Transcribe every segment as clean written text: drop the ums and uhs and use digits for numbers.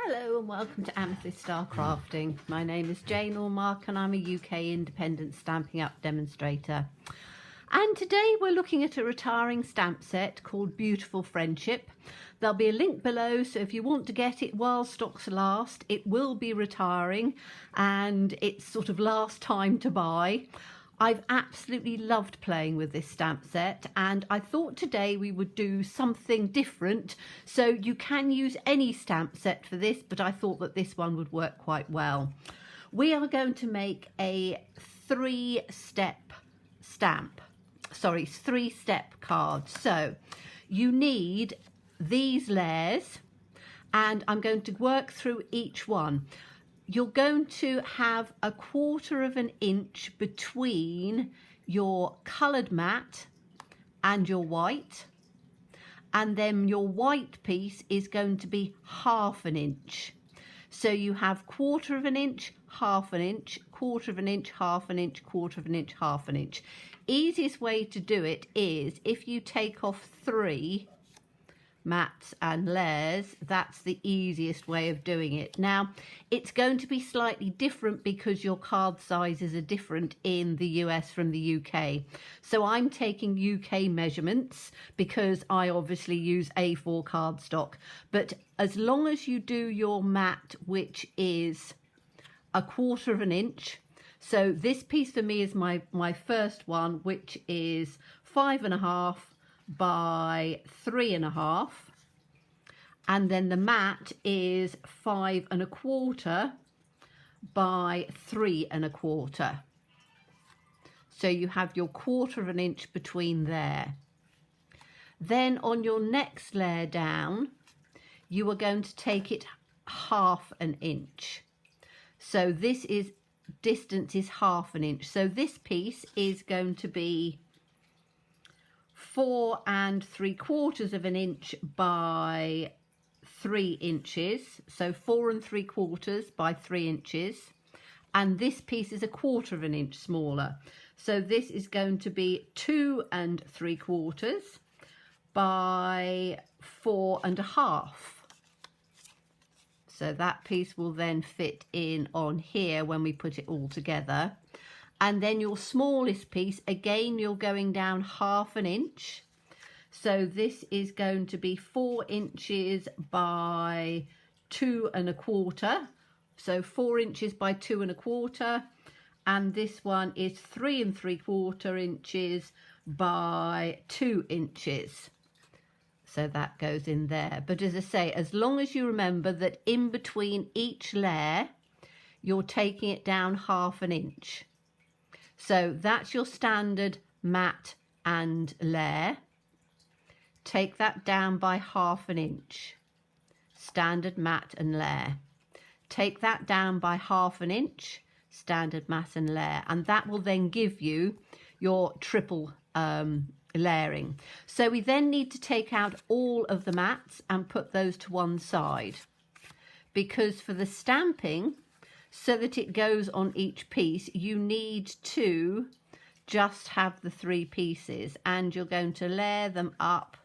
Hello and welcome to Amethyst Star Crafting. My name is Jane Allmark and I'm a UK independent Stampin' Up demonstrator. And today we're looking at a retiring stamp set called Beautiful Friendship. There'll be a link below, so if you want to get it while stocks last, it will be retiring and it's sort of last time to buy. I've absolutely loved playing with this stamp set, and I thought today we would do something different. So you can use any stamp set for this, but I thought that this one would work quite well. We are going to make a three-step card. So you need these layers, and I'm going to work through each one. You're going to have 1/4 of an inch between your coloured mat and your white, and then your white piece is going to be 1/2 an inch. So you have 1/4 of an inch, 1/2 an inch, 1/4 of an inch, 1/2 an inch, 1/4 of an inch, 1/2 an inch. Easiest way to do it is if you take off 3 mats and layers, that's the easiest way of doing it. Now it's going to be slightly different because your card sizes are different in the US from the UK. So I'm taking UK measurements because I obviously use A4 cardstock, but as long as you do your mat, which is 1/4 of an inch, so this piece for me is my first one, which is 5.5 by 3.5, and then the mat is 5.25 by 3.25. So you have your 1/4 of an inch between there. Then on your next layer down, you are going to take it 1/2 an inch. So this is distance is 1/2 an inch. So this piece is going to be 4 3/4 of an inch by 3 inches. So 4 3/4 by 3 inches. And this piece is 1/4 of an inch smaller. So this is going to be 2 3/4 by 4.5. So that piece will then fit in on here when we put it all together. And then your smallest piece, again, you're going down 1/2 an inch. So this is going to be 4 inches by 2.25. So 4 inches by 2.25. And this one is 3 3/4 inches by 2 inches. So that goes in there. But as I say, as long as you remember that in between each layer, you're taking it down 1/2 an inch. So that's your standard mat and layer. Take that down by 1/2 an inch. Standard mat and layer. Take that down by 1/2 an inch. Standard mat and layer. And that will then give you your triple layering. So we then need to take out all of the mats and put those to one side. Because for the stamping, so that it goes on each piece, you need to just have the 3 pieces, and you're going to layer them up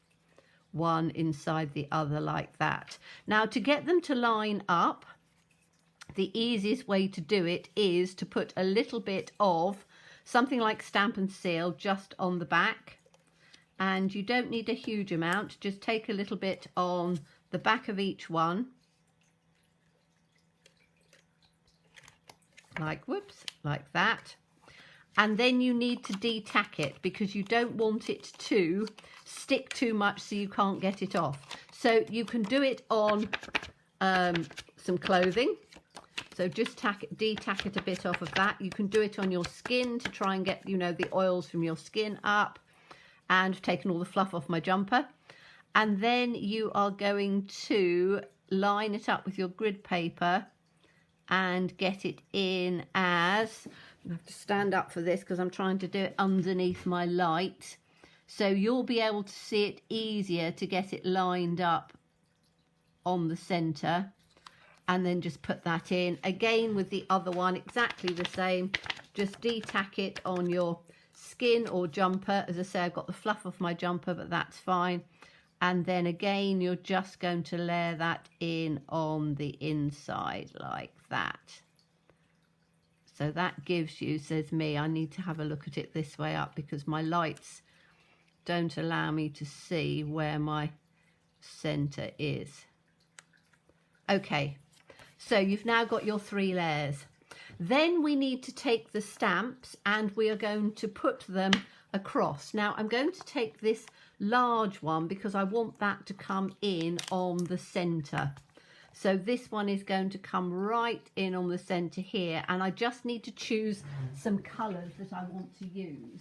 one inside the other like that. Now to get them to line up, the easiest way to do it is to put a little bit of something like Stamp and Seal just on the back, and you don't need a huge amount. Just take a little bit on the back of each one, like that. And then you need to de-tack it because you don't want it to stick too much so you can't get it off. So you can do it on some clothing. So just de-tack it a bit off of that. You can do it on your skin to try and get, the oils from your skin up. And I've taken all the fluff off my jumper. And then you are going to line it up with your grid paper and get it in as, I have to stand up for this because I'm trying to do it underneath my light. So you'll be able to see it easier to get it lined up on the center, and then just put that in. Again with the other one, exactly the same. Just de-tack it on your skin or jumper. As I say, I've got the fluff off my jumper, but that's fine. and then again you're just going to layer that in on the inside like that. So that gives you, says me, I need to have a look at it this way up because my lights don't allow me to see where my center is. Okay, so you've now got your 3 layers. Then we need to take the stamps and we are going to put them across. Now I'm going to take this large one because I want that to come in on the center. So this one is going to come right in on the center here, and I just need to choose some colors that I want to use.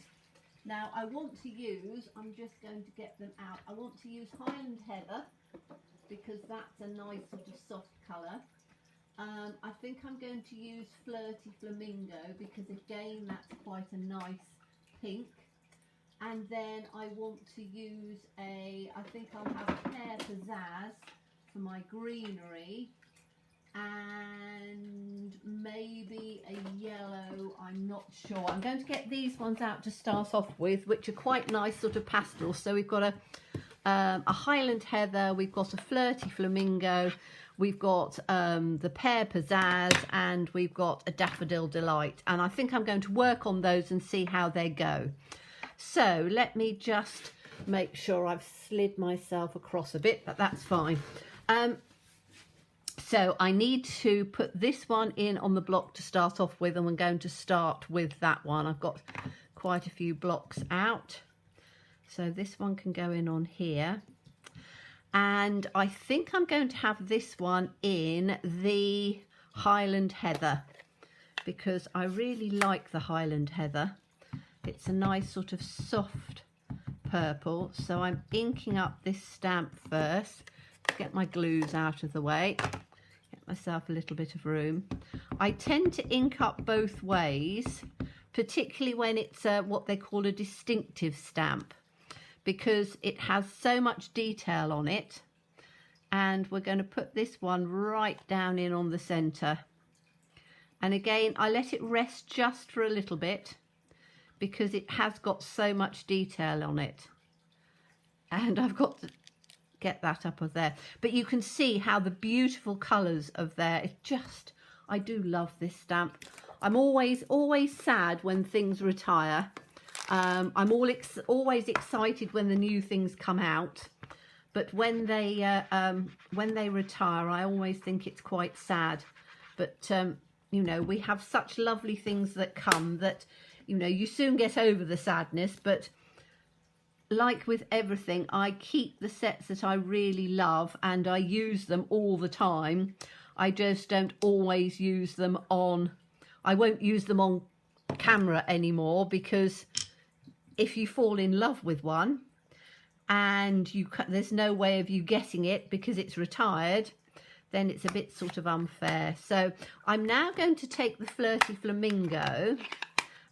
Now I want to use, I'm just going to get them out, I want to use Highland Heather because that's a nice sort of soft color. I think I'm going to use Flirty Flamingo because again that's quite a nice pink. And then I want to use I think I'll have Pear Pizzazz for my greenery, and maybe a yellow, I'm not sure. I'm going to get these ones out to start off with, which are quite nice sort of pastels. So we've got a Highland Heather, we've got a Flirty Flamingo, we've got the Pear Pizzazz, and we've got a Daffodil Delight. And I think I'm going to work on those and see how they go. So let me just make sure I've slid myself across a bit, but that's fine. So I need to put this one in on the block to start off with, and I'm going to start with that one. I've got quite a few blocks out. So this one can go in on here. And I think I'm going to have this one in the Highland Heather because I really like the Highland Heather. It's a nice sort of soft purple. So I'm inking up this stamp first. Get my glues out of the way. Get myself a little bit of room. I tend to ink up both ways, particularly when it's what they call a distinctive stamp, because it has so much detail on it. And we're going to put this one right down in on the center. And again, I let it rest just for a little bit, because it has got so much detail on it. And I've got to get that up of there. But you can see how the beautiful colours of there, it just, I do love this stamp. I'm always sad when things retire. I'm always excited when the new things come out. But when they retire, I always think it's quite sad. But, you know, we have such lovely things that come that, you know, you soon get over the sadness. But like with everything, I keep the sets that I really love and I use them all the time. I just don't always use them on, I won't use them on camera anymore, because if you fall in love with one and there's no way of you getting it because it's retired, then it's a bit sort of unfair. So I'm now going to take the Flirty Flamingo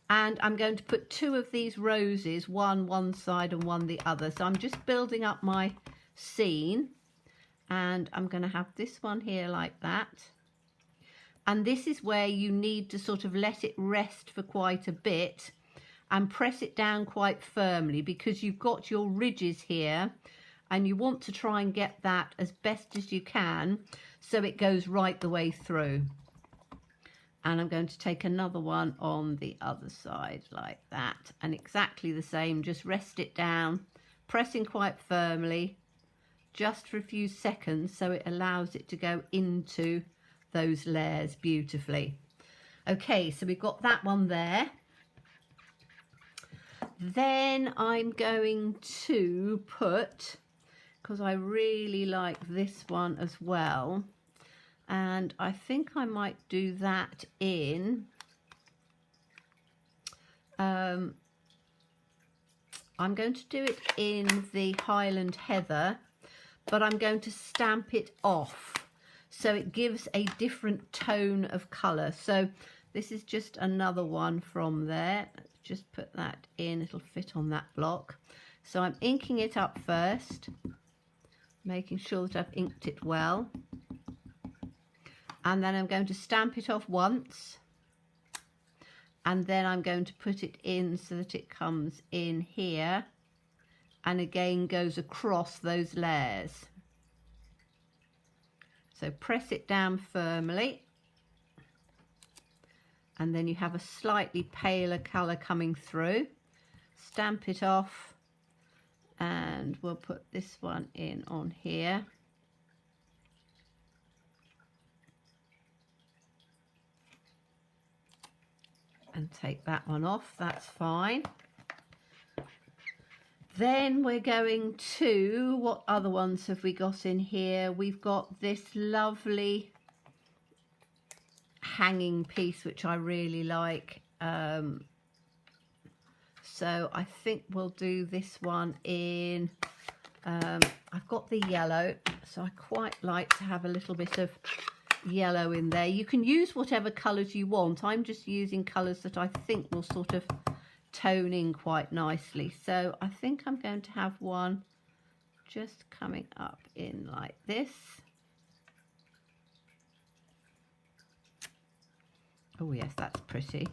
and I'm going to put 2 of these roses, one side and one the other. So I'm just building up my scene, and I'm going to have this one here like that. And this is where you need to sort of let it rest for quite a bit and press it down quite firmly, because you've got your ridges here and you want to try and get that as best as you can so it goes right the way through. And I'm going to take another one on the other side like that, and exactly the same, just rest it down, pressing quite firmly just for a few seconds so it allows it to go into those layers beautifully. Okay, so we've got that one there. Then I'm going to put, because I really like this one as well, and I think I might do that in, I'm going to do it in the Highland Heather, but I'm going to stamp it off so it gives a different tone of colour. So this is just another one from there. Let's just put that in, it'll fit on that block. So I'm inking it up first, making sure that I've inked it well. And then I'm going to stamp it off once, and then I'm going to put it in so that it comes in here and again goes across those layers. So press it down firmly, and then you have a slightly paler colour coming through. Stamp it off, and we'll put this one in on here. And take that one off, that's fine. Then we're going to, what other ones have we got in here? We've got this lovely hanging piece, which I really like. So I think we'll do this one in, I've got the yellow, so I quite like to have a little bit of yellow in there. You can use whatever colours you want. I'm just using colours that I think will sort of tone in quite nicely. So I think I'm going to have one just coming up in like this. Oh yes, that's pretty.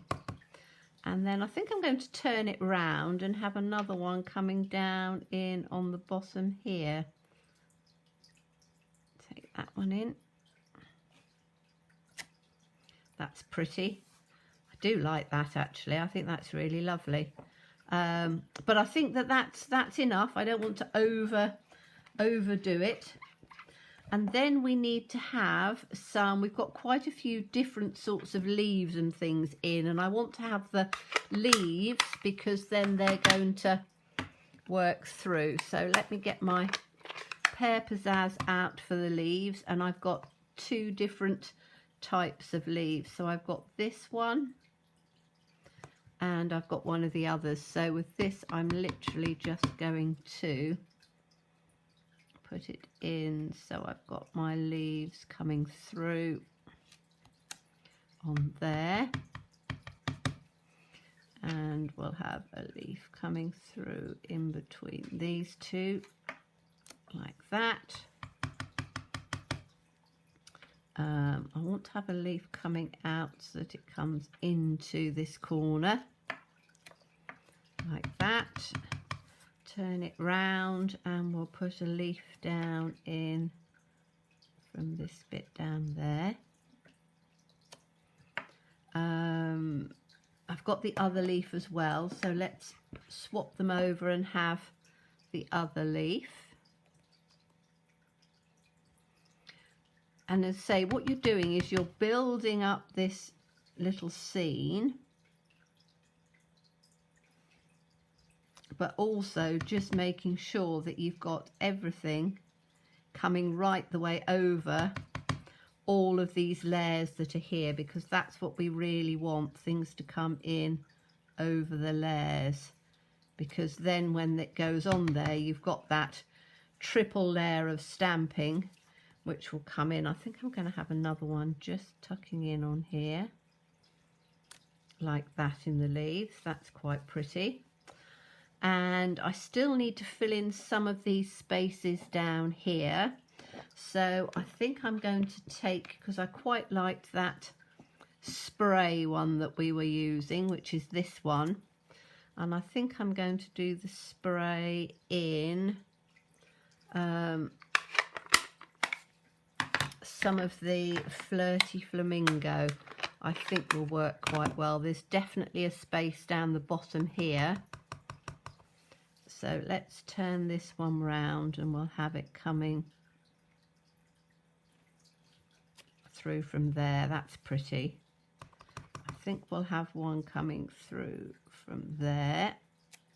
And then I think I'm going to turn it round and have another one coming down in on the bottom here. Take that one in. That's pretty. I do like that actually. I think that's really lovely. But I think that that's enough. I don't want to overdo it. And then we need to have some, we've got quite a few different sorts of leaves and things in, and I want to have the leaves because then they're going to work through. So let me get my Pear Pizzazz out for the leaves, and I've got two different types of leaves. So I've got this one and I've got one of the others. So with this I'm literally just going to put it in, so I've got my leaves coming through on there, and we'll have a leaf coming through in between these two like that. I want to have a leaf coming out so that it comes into this corner like that. Turn it round and we'll put a leaf down in from this bit down there. I've got the other leaf as well, so let's swap them over and have the other leaf. And as I say, what you're doing is you're building up this little scene, but also just making sure that you've got everything coming right the way over all of these layers that are here, because that's what we really want, things to come in over the layers, because then when it goes on there you've got that triple layer of stamping which will come in. I think I'm going to have another one just tucking in on here like that in the leaves. That's quite pretty. And I still need to fill in some of these spaces down here, so I think I'm going to take, because I quite liked that spray one that we were using, which is this one, and I think I'm going to do the spray in some of the Flirty Flamingo. I think will work quite well. There's definitely a space down the bottom here. So let's turn this one round and we'll have it coming through from there. That's pretty. I think we'll have one coming through from there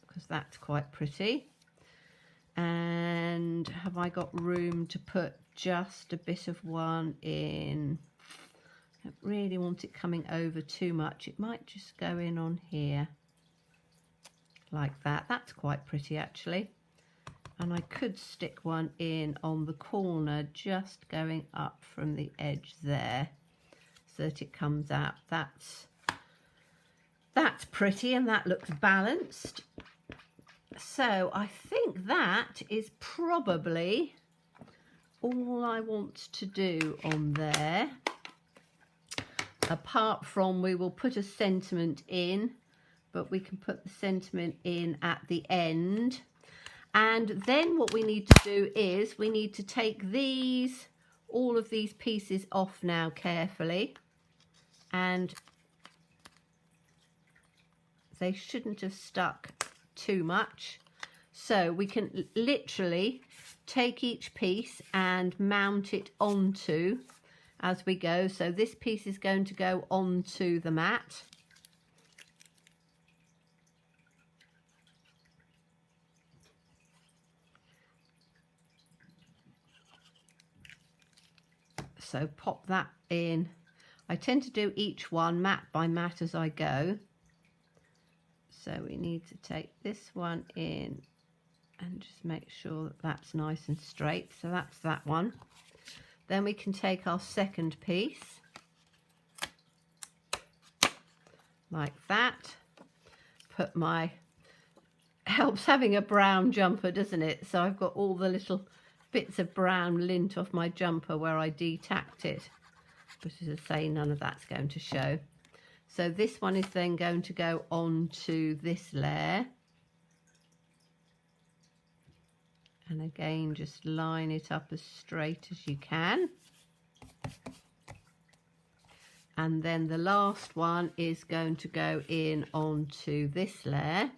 because that's quite pretty. And have I got room to put just a bit of one in? I don't really want it coming over too much. It might just go in on here like that. That's quite pretty actually. And I could stick one in on the corner, just going up from the edge there so that it comes out. That's pretty, and that looks balanced. So I think that is probably all I want to do on there, apart from we will put a sentiment in, but we can put the sentiment in at the end. And then what we need to do is we need to take all of these pieces off now carefully, and they shouldn't have stuck too much. So we can literally take each piece and mount it onto as we go. So this piece is going to go onto the mat. So pop that in. I tend to do each one mat by mat as I go. So we need to take this one in and just make sure that that's nice and straight. So that's that one. Then we can take our second piece like that. Helps having a brown jumper, doesn't it? So I've got all the little bits of brown lint off my jumper where I detacked it. But as I say, none of that's going to show. So this one is then going to go onto this layer. And again, just line it up as straight as you can. And then the last one is going to go in onto this layer.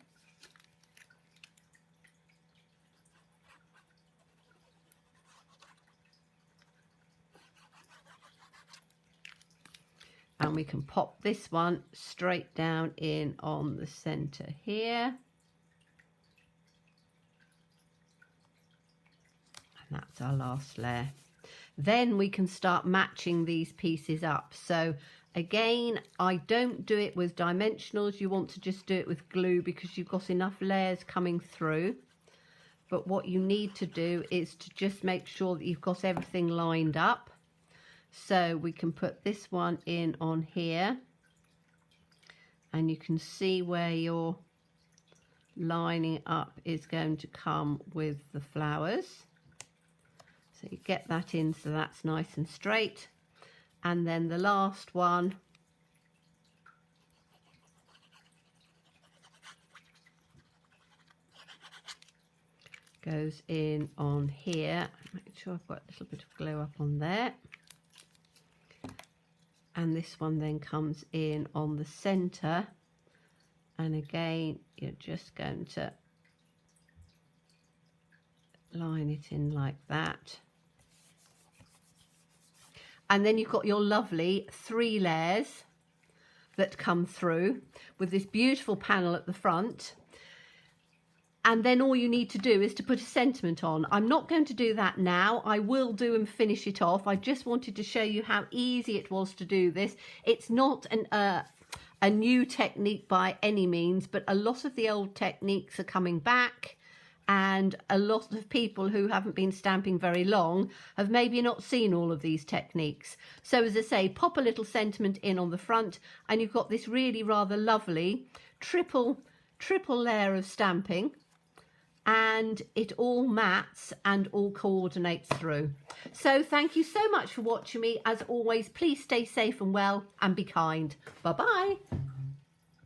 And we can pop this one straight down in on the center here. And that's our last layer. Then we can start matching these pieces up. So again, I don't do it with dimensionals. You want to just do it with glue because you've got enough layers coming through. But what you need to do is to just make sure that you've got everything lined up. So we can put this one in on here, and you can see where your lining up is going to come with the flowers. So you get that in so that's nice and straight. And then the last one goes in on here. Make sure I've got a little bit of glue up on there. And this one then comes in on the center, and again you're just going to line it in like that. And then you've got your lovely 3 layers that come through with this beautiful panel at the front. And then all you need to do is to put a sentiment on. I'm not going to do that now. I will do and finish it off. I just wanted to show you how easy it was to do this. It's not a new technique by any means, but a lot of the old techniques are coming back. And a lot of people who haven't been stamping very long have maybe not seen all of these techniques. So as I say, pop a little sentiment in on the front, and you've got this really rather lovely triple layer of stamping. And it all mats and all coordinates through. So thank you so much for watching me. As always, please stay safe and well and be kind. Bye-bye.